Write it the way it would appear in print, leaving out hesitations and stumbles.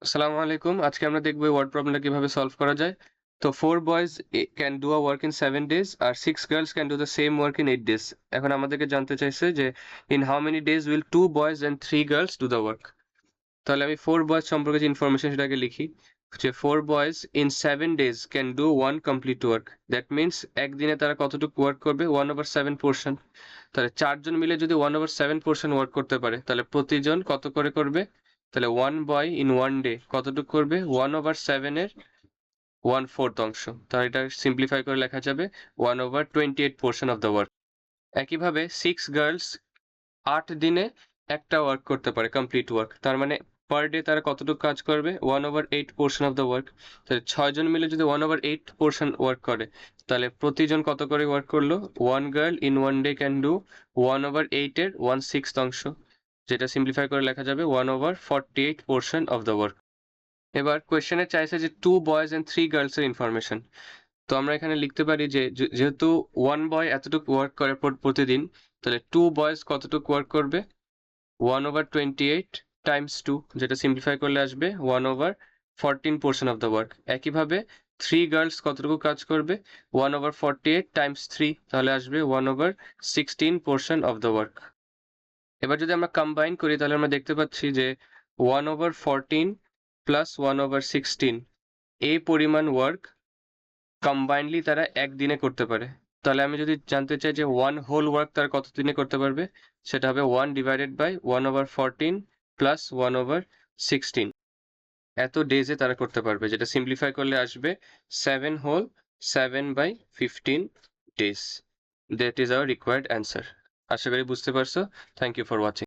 আসসালামু আলাইকুম। আজকে আমরা দেখব এই ওয়ার্ড প্রবলেমটা কিভাবে সলভ করা যায়। তো 4 boys can do a work in 7 days আর 6 girls can do the same work in 8 days. এখন আমাদেরকে জানতে চাইছে যে in how many days will 2 boys and 3 girls do the work. তাহলে আমি 4 বয়েজ সম্পর্কে যে ইনফরমেশন সেটাকে লিখি যে 4 boys in 7 days can do 1 complete work. That means একদিনে তারা কতটুকু ওয়ার্ক করবে 1/7 পোর্শন। তাহলে 4 জন মিলে যদি 1/7 পোর্শন ওয়ার্ক করতে পারে তাহলে প্রতিজন কত করে করবে? তাহলে 1 বয় ইন 1 ডে কতটুকু করবে? 1/7 এর 1/4 অংশ। তাহলে এটা সিম্পলিফাই করে লেখা যাবে 1/28 পোর্শন অফ দ্য ওয়ার্ক। একইভাবে 6 গার্লস 8 দিনে একটা ওয়ার্ক করতে পারে, কমপ্লিট ওয়ার্ক। তার মানে পার ডে তারা কতটুকু কাজ করবে? 1/8 পোর্শন অফ দ্য ওয়ার্ক। তাহলে 6 জন মিলে যদি 1/8 পোর্শন ওয়ার্ক করে তাহলে প্রতিজন কত করে ওয়ার্ক করলো? 1 girl in 1 day can do 1/8 এর 1/6 অংশ, যেটা সিম্পলিফাই করে লেখা যাবে 1/48 পোর্শন অফ দ্য ওয়ার্ক। এবার কোয়েশ্চেনে চাইছে যে 2 বয়েজ এন্ড 3 গার্লস এর ইনফরমেশন। তো আমরা এখানে লিখতে পারি যে যেহেতু 1 বয় এতটুকু ওয়ার্ক করে প্রতিদিন, তাহলে 2 বয়েজ কতটুকু ওয়ার্ক করবে? 1/28 টাইমস 2, যেটা সিম্পলিফাই করলে আসবে 1/14 পোর্শন অফ দ্য ওয়ার্ক। একইভাবে 3 গার্লস কতটুকু কাজ করবে? 1/48 টাইমস 3, তাহলে আসবে 1/16 পোর্শন অফ দ্য ওয়ার্ক। এবার যদি আমরা কম্বাইন করি তাহলে আমরা দেখতে পাচ্ছি যে 1/14 প্লাস 1/16 এই পরিমাণ ওয়ার্ক কম্বাইনলি তারা একদিনে করতে পারে। তাহলে আমি যদি জানতে চাই যে 1 হোল ওয়ার্ক তারা কত দিনে করতে পারবে, সেটা হবে 1 ডিভাইডেড বাই 1/14 প্লাস 1/16, এত ডেজে তারা করতে পারবে, যেটা সিম্পলিফাই করলে আসবে 7 whole 7/15 days. That is our required answer. আশা করি বুঝতে পারছো। Thank you for watching.